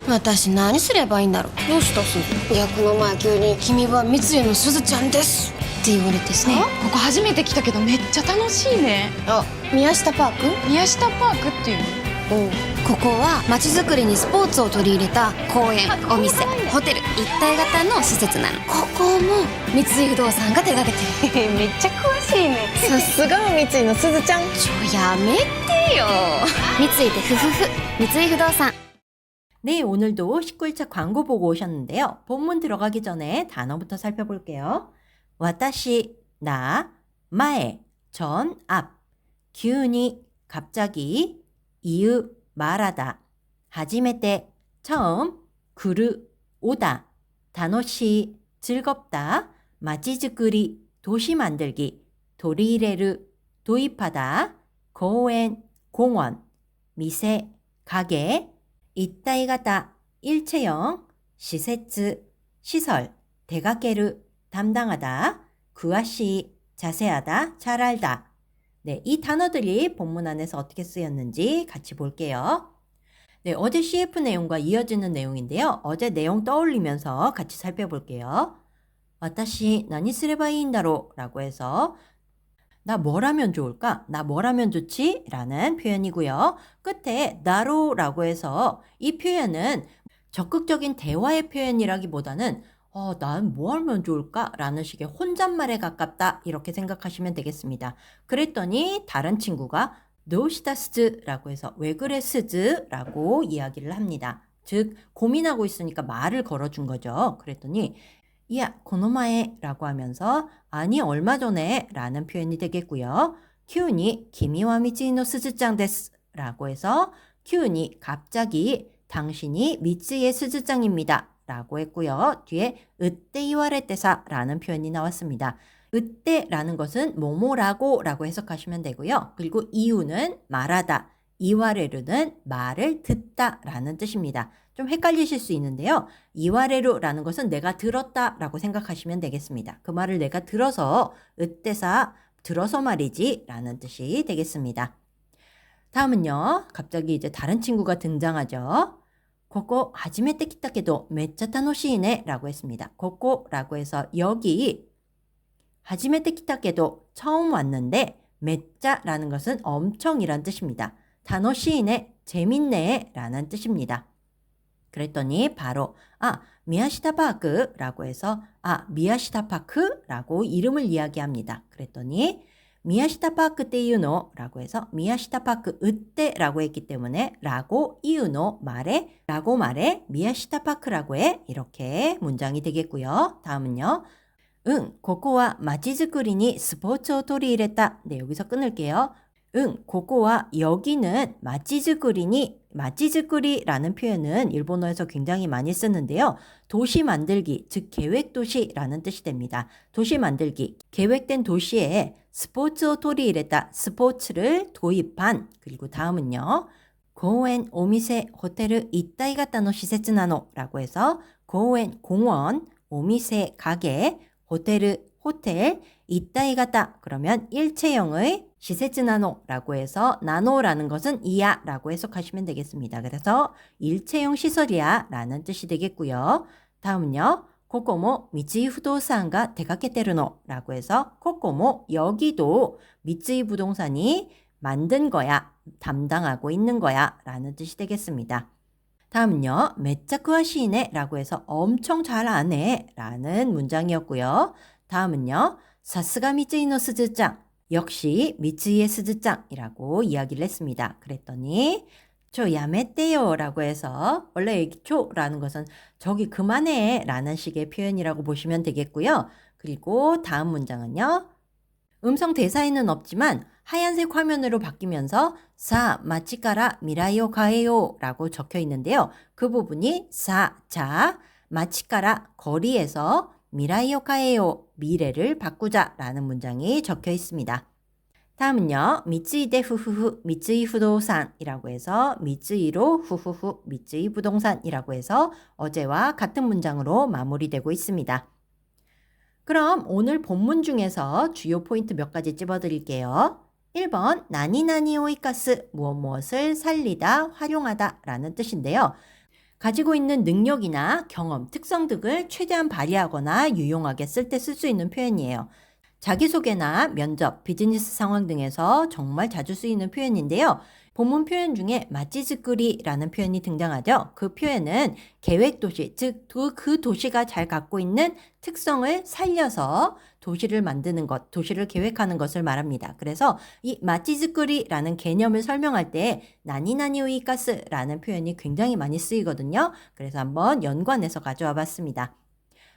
私何すればいいんだろう。どうしたすず？いや、この前急に君は三井のすずちゃんですって言われてさ。ね、ここ初めて来たけどめっちゃ楽しいね。あ、宮下パーク？宮下パークっていうの？ここは街づくりにスポーツを取り入れた公園、お店、ホテル一体型の施設なの。ここも三井不動産が手掛けてる。めっちゃ詳しいね。さすが三井のすずちゃん。やめてよ。三井でふふふ。三井不動産。 네, 오늘도 19일차 광고 보고 오셨는데요. 본문 들어가기 전에 단어부터 살펴볼게요. 와타시, 나, 마에, 전, 앞, 기운이, 갑자기, 이유, 말하다, 하지메테, 처음, 구르, 오다, 다노시, 즐겁다, 마치즈쿠리, 도시 만들기, 도리이레르, 도입하다, 고엔, 공원, 미세, 가게, 이따이가다, 일체형, 시세츠, 시설, 대가게르, 담당하다, 구아시, 자세하다, 잘 알다. 네, 이 단어들이 본문 안에서 어떻게 쓰였는지 같이 볼게요. 네, 어제 CF 내용과 이어지는 내용인데요. 어제 내용 떠올리면서 같이 살펴볼게요. 와타시 나니 스레바이인다로 라고 해서 나 뭘 하면 좋을까? 나 뭘 하면 좋지? 라는 표현이고요. 끝에 나로 라고 해서 이 표현은 적극적인 대화의 표현이라기보다는 난 뭐 하면 좋을까? 라는 식의 혼잣말에 가깝다. 이렇게 생각하시면 되겠습니다. 그랬더니 다른 친구가 노시다스즈 라고 해서 왜 그래 스즈? 라고 이야기를 합니다. 즉 고민하고 있으니까 말을 걸어준 거죠. 그랬더니 야, 고노마에 라고 하면서 아니 얼마 전에 라는 표현이 되겠고요. 큐니 키미와 미츠이노 스즈짱 데스 라고 해서 큐니 갑자기 당신이 미츠이의 스즈짱입니다 라고 했고요. 뒤에 으때 이와레테사 라는 표현이 나왔습니다. 으때 라는 것은 뭐뭐라고 라고 해석하시면 되고요. 그리고 이유는 말하다, 이와레르는 말을 듣다 라는 뜻입니다. 좀 헷갈리실 수 있는데요. 이와레루라는 것은 내가 들었다 라고 생각하시면 되겠습니다. 그 말을 내가 들어서 으때사 들어서 말이지 라는 뜻이 되겠습니다. 다음은요. 갑자기 이제 다른 친구가 등장하죠. 고고 하지메테 키타케도 메짜 타노시이네 라고 했습니다. 고고라고 해서 여기 하지메테 키타케도 처음 왔는데 메짜라는 것은 엄청이란 뜻입니다. 타노시이네 재밌네 라는 뜻입니다. 그랬더니 바로 미야시타 파크라고 해서 미야시타 파크라고 이름을 이야기합니다. 그랬더니 미야시타 파크 떼유노 라고 해서 미야시타 파크 으떼라고 했기 때문에 라고 이유노 말에 라고 말에 미야시타 파크라고 해 이렇게 문장이 되겠고요. 다음은요. 고코와 마치즈쿠리니 스포츠を 取り入れた. 네, 여기서 끊을게요. 고코와 여기는 마치즈쿠리라는 표현은 일본어에서 굉장히 많이 쓰는데요. 도시 만들기, 즉 계획도시라는 뜻이 됩니다. 도시 만들기, 계획된 도시에 스포츠を 取り入れた, 스포츠를 도입한, 그리고 다음은요. 공원, 오미세, 호텔, 이따이型の 施設なの 라고 해서 공원, 공원, 오미세, 가게, 호텔, 이따이型, 그러면 일체형의 시세츠 나노라고 해서 나노라는 것은 이야 라고 해석하시면 되겠습니다. 그래서 일체형 시설이야 라는 뜻이 되겠고요. 다음은요. 코코모 미츠이 부동산가 대가케테르노 라고 해서 코코모 여기도 미츠이 부동산이 만든 거야, 담당하고 있는 거야 라는 뜻이 되겠습니다. 다음은요. 메짜 쿠아시네 라고 해서 엄청 잘 아네 라는 문장이었고요. 다음은요. 사스가 미츠이노 스즈짱 역시 미츠이의 스즈짱이라고 이야기를 했습니다. 그랬더니 저 야메떼요 라고 해서 원래 여기 초라는 것은 저기 그만해 라는 식의 표현이라고 보시면 되겠고요. 그리고 다음 문장은요. 음성 대사에는 없지만 하얀색 화면으로 바뀌면서 사 마치카라 미라이오 가에요 라고 적혀 있는데요. 그 부분이 자 마치카라 거리에서 미라이오 가에요 미래를 바꾸자 라는 문장이 적혀 있습니다. 다음은요. 미츠이 대 후후후 미츠이 부동산이라고 해서 미츠이로 후후후 미츠이 부동산이라고 해서 어제와 같은 문장으로 마무리되고 있습니다. 그럼 오늘 본문 중에서 주요 포인트 몇 가지 찝어드릴게요. 1번 나니나니 오이카스 무엇무엇을 살리다 활용하다 라는 뜻인데요. 가지고 있는 능력이나 경험, 특성 등을 최대한 발휘하거나 유용하게 쓸 때 쓸 수 있는 표현이에요. 자기소개나 면접, 비즈니스 상황 등에서 정말 자주 쓰이는 표현인데요. 본문 표현 중에 마치즈쿠리라는 표현이 등장하죠. 그 표현은 계획도시, 즉 그 도시가 잘 갖고 있는 특성을 살려서 도시를 만드는 것, 도시를 계획하는 것을 말합니다. 그래서 이 마치즈쿠리라는 개념을 설명할 때 나니나니 우이카스라는 표현이 굉장히 많이 쓰이거든요. 그래서 한번 연관해서 가져와 봤습니다.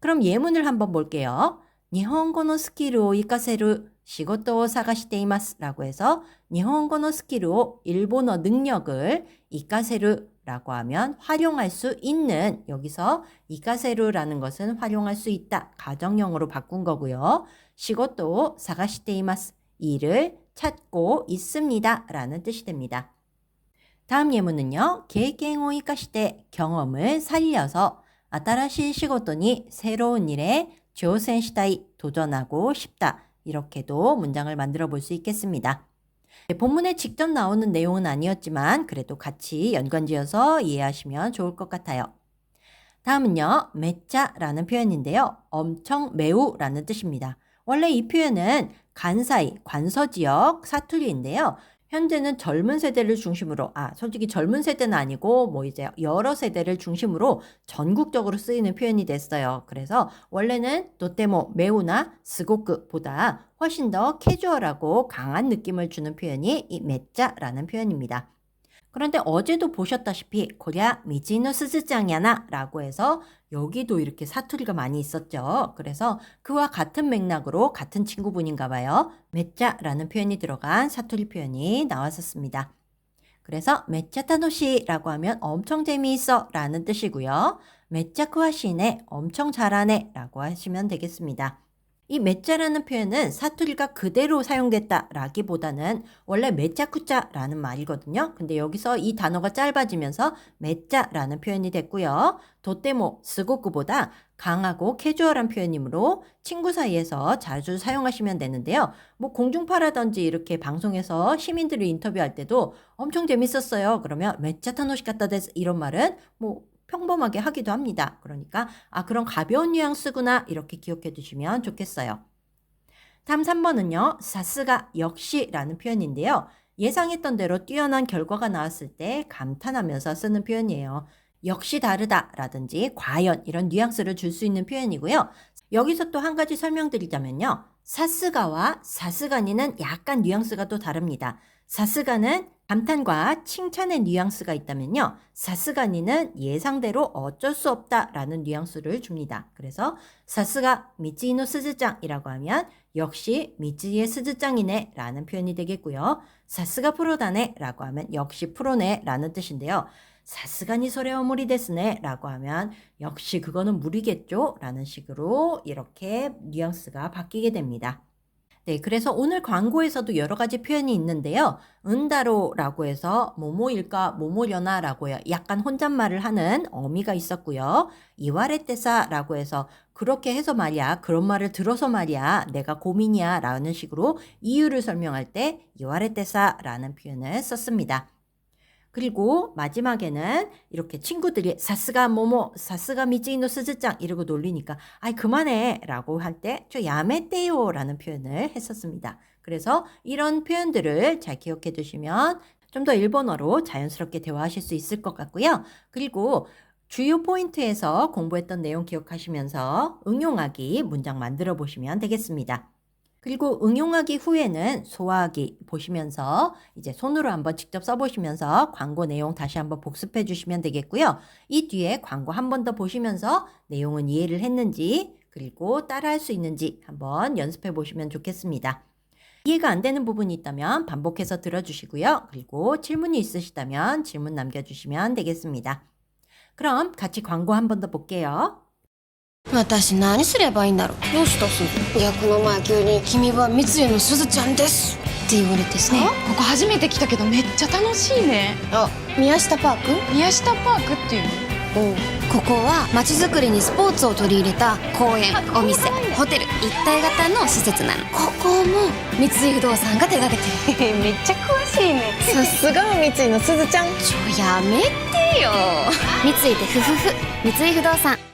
그럼 예문을 한번 볼게요. 일본어 스킬을 活かせる仕事を探しています라고 해서 일본어 스킬을 일본어 능력을 活かせる라고 하면 활용할 수 있는, 여기서 活かせる라는 것은 활용할 수 있다, 가정형으로 바꾼 거고요. 仕事を探しています, 일을 찾고 있습니다 라는 뜻이 됩니다. 다음 예문은요. 経験を生かして경험을 살려서 新しい仕事に 새로운 일에挑戦したい, 도전하고 싶다. 이렇게도 문장을 만들어 볼 수 있겠습니다. 본문에 직접 나오는 내용은 아니었지만 그래도 같이 연관지어서 이해하시면 좋을 것 같아요. 다음은요. 매짜라는 표현인데요. 엄청 매우라는 뜻입니다. 원래 이 표현은 간사이, 관서지역 사투리인데요. 현재는 젊은 세대를 중심으로, 솔직히 젊은 세대는 아니고 이제 여러 세대를 중심으로 전국적으로 쓰이는 표현이 됐어요. 그래서 원래는 또테모, 매우나 스고크보다 훨씬 더 캐주얼하고 강한 느낌을 주는 표현이 이 매짜라는 표현입니다. 그런데 어제도 보셨다시피 고랴 미지노 스즈짱야나 라고 해서 여기도 이렇게 사투리가 많이 있었죠. 그래서 그와 같은 맥락으로 같은 친구분인가 봐요. 매짜라는 표현이 들어간 사투리 표현이 나왔었습니다. 그래서 매짜 타노시라고 하면 엄청 재미있어 라는 뜻이고요. 매짜 쿠하시네, 엄청 잘하네 라고 하시면 되겠습니다. 이 매짜라는 표현은 사투리가 그대로 사용됐다라기보다는 원래 매짜쿠짜라는 말이거든요. 근데 여기서 이 단어가 짧아지면서 매짜라는 표현이 됐고요. 도테모, 스고쿠보다 강하고 캐주얼한 표현이므로 친구 사이에서 자주 사용하시면 되는데요. 공중파라든지 이렇게 방송에서 시민들을 인터뷰할 때도 엄청 재밌었어요. 그러면 매짜 타노시카타 데스, 이런 말은 평범하게 하기도 합니다. 그러니까 그런 가벼운 뉘앙스구나, 이렇게 기억해 두시면 좋겠어요. 다음 3번은요. 사스가, 역시라는 표현인데요. 예상했던 대로 뛰어난 결과가 나왔을 때 감탄하면서 쓰는 표현이에요. 역시 다르다 라든지 과연, 이런 뉘앙스를 줄 수 있는 표현이고요. 여기서 또 한 가지 설명드리자면요. 사스가와 사스가니는 약간 뉘앙스가 또 다릅니다. 사스가는 감탄과 칭찬의 뉘앙스가 있다면요. 사스가니는 예상대로 어쩔 수 없다라는 뉘앙스를 줍니다. 그래서 사스가 미치노 스즈짱이라고 하면 역시 미치의 스즈짱이네 라는 표현이 되겠고요. 사스가 프로다네 라고 하면 역시 프로네 라는 뜻인데요. 사스가니 소레와 무리 데스네 라고 하면 역시 그거는 무리겠죠 라는 식으로 이렇게 뉘앙스가 바뀌게 됩니다. 네, 그래서 오늘 광고에서도 여러 가지 표현이 있는데요. 은다로라고 해서 뭐뭐일까 뭐뭐려나라고 약간 혼잣말을 하는 어미가 있었고요. 이와레테사라고 해서 그렇게 해서 말이야, 그런 말을 들어서 말이야, 내가 고민이야 라는 식으로 이유를 설명할 때 이와레테사라는 표현을 썼습니다. 그리고 마지막에는 이렇게 친구들이 사스가 뭐뭐, 사스가 미치노 스즈짱 이러고 놀리니까 그만해 라고 할 때 저 야메떼요 라는 표현을 했었습니다. 그래서 이런 표현들을 잘 기억해 두시면 좀 더 일본어로 자연스럽게 대화하실 수 있을 것 같고요. 그리고 주요 포인트에서 공부했던 내용 기억하시면서 응용하기 문장 만들어 보시면 되겠습니다. 그리고 응용하기 후에는 소화하기 보시면서 이제 손으로 한번 직접 써보시면서 광고 내용 다시 한번 복습해 주시면 되겠고요. 이 뒤에 광고 한 번 더 보시면서 내용은 이해를 했는지 그리고 따라할 수 있는지 한번 연습해 보시면 좋겠습니다. 이해가 안 되는 부분이 있다면 반복해서 들어주시고요. 그리고 질문이 있으시다면 질문 남겨주시면 되겠습니다. 그럼 같이 광고 한 번 더 볼게요. 私何すればいいんだろう。どうしたすず。いやこの前急に「君は三井のすずちゃんです」って言われてさ、ここ初めて来たけどめっちゃ楽しいね。宮下パーク。宮下パークっていうの？ここは街づくりにスポーツを取り入れた公園、お店、ホテル一体型の施設なの。ここも三井不動産が手掛けてる。めっちゃ詳しいね。さすが三井のすずちゃん。やめてよ。三井でふふふ。三井不動産。